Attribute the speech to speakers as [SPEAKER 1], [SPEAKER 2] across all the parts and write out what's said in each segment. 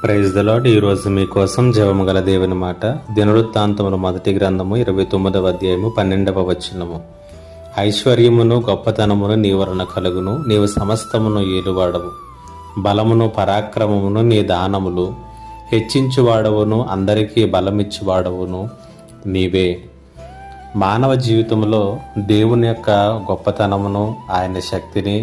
[SPEAKER 1] Praise the lord. ఈరోజు మీకోసం జీవము గల దేవుని మాట. దినవృత్తాంతములు 1వ గ్రంథము 29వ అధ్యాయము 12వ వచనము. ఐశ్వర్యమును గొప్పతనమును నీ వలన కలుగును, నీవు సమస్తమును ఏలువాడవు. బలమును పరాక్రమమును నీ దానములు, హెచ్చించువాడవును, అందరికీ బలమిచ్చువాడవును నీవే. మానవ జీవితంలో దేవుని యొక్క గొప్పతనమును, ఆయన శక్తిని,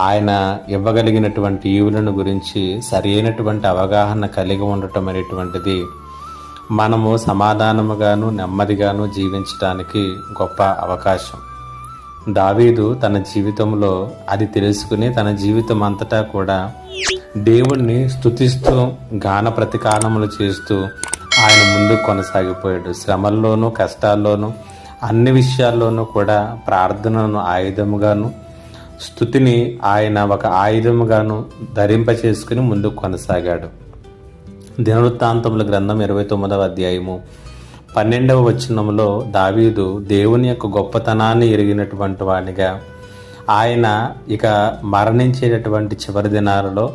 [SPEAKER 1] ఆయన ఇవ్వగలిగినటువంటి ఈవులను గురించి సరి అయినటువంటి అవగాహన కలిగి ఉండటం అనేటువంటిది మనము సమాధానముగాను నెమ్మదిగాను జీవించడానికి గొప్ప అవకాశం. దావీదు తన జీవితంలో అది తెలుసుకుని తన జీవితం అంతటా కూడా దేవుణ్ణి స్తుతిస్తూ గాన ప్రతికారములు చేస్తూ ఆయన ముందుకు కొనసాగిపోయాడు. శ్రమల్లోనూ కష్టాల్లోనూ అన్ని విషయాల్లోనూ కూడా ప్రార్థనను ఆయుధముగాను, స్తుతిని ఆయన ఒక ఆయుధముగాను ధరింప చేసుకుని ముందుకు కొనసాగాడు. దినవృత్తాంతముల గ్రంథం 29వ అధ్యాయము 12వ వచనములో దావీదు దేవుని యొక్క గొప్పతనాన్ని ఎరిగినటువంటి వానిగా, ఆయన ఇక మరణించేటటువంటి చివరి దినాలలో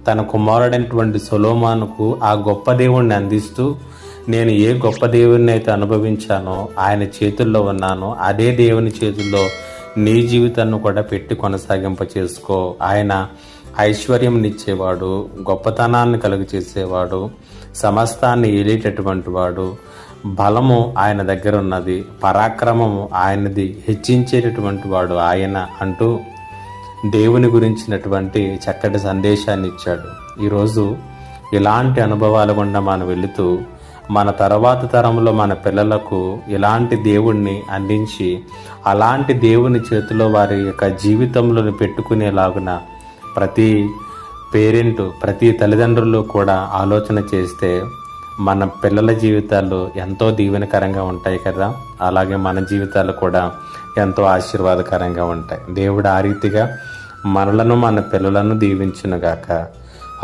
[SPEAKER 1] తన కుమారుడైనటువంటి సొలొమోనుకు ఆ గొప్ప దేవుణ్ణి అందిస్తూ, నేను ఏ గొప్ప దేవుణ్ణి అయితే అనుభవించానో, ఆయన చేతుల్లో ఉన్నానో అదే దేవుని చేతుల్లో నీ జీవితాన్ని కూడా పెట్టి కొనసాగింప చేసుకో. ఆయన ఐశ్వర్యంనిచ్చేవాడు, గొప్పతనాన్ని కలుగు చేసేవాడు, సమస్తాన్ని ఏలేటటువంటి వాడు, బలము ఆయన దగ్గర ఉన్నది, పరాక్రమము ఆయనది, హెచ్చించేటటువంటి వాడు ఆయన అంటూ దేవుని గురించినటువంటి చక్కటి సందేశాన్ని ఇచ్చాడు. ఈరోజు ఇలాంటి అనుభవాల గుండా మనం వెళుతూ మన తర్వాత తరంలో మన పిల్లలకు ఇలాంటి దేవుణ్ణి అందించి అలాంటి దేవుని చేతిలో వారి యొక్క జీవితంలో పెట్టుకునేలాగున ప్రతి పేరెంట్, ప్రతి తల్లిదండ్రులు కూడా ఆలోచన చేస్తే మన పిల్లల జీవితాలు ఎంతో దీవెనకరంగా ఉంటాయి కదా. అలాగే మన జీవితాలు కూడా ఎంతో ఆశీర్వాదకరంగా ఉంటాయి. దేవుడు ఆ రీతిగా మనలను మన పిల్లలను దీవించునుగాక.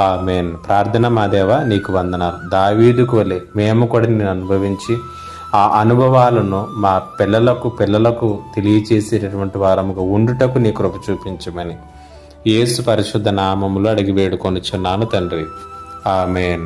[SPEAKER 1] ఆమేన్. ప్రార్థన. మా దేవా, నీకు వందనాలు. దావీదుకు వలె మేము కూడా నేను అనుభవించి ఆ అనుభవాలను మా పిల్లలకు తెలియచేసేటటువంటి వారముగా ఉండుటకు నీ కృప చూపించమని యేసు పరిశుద్ధ నామములో అడిగి వేడుకొనుచున్నాను తండ్రి. ఆమేన్.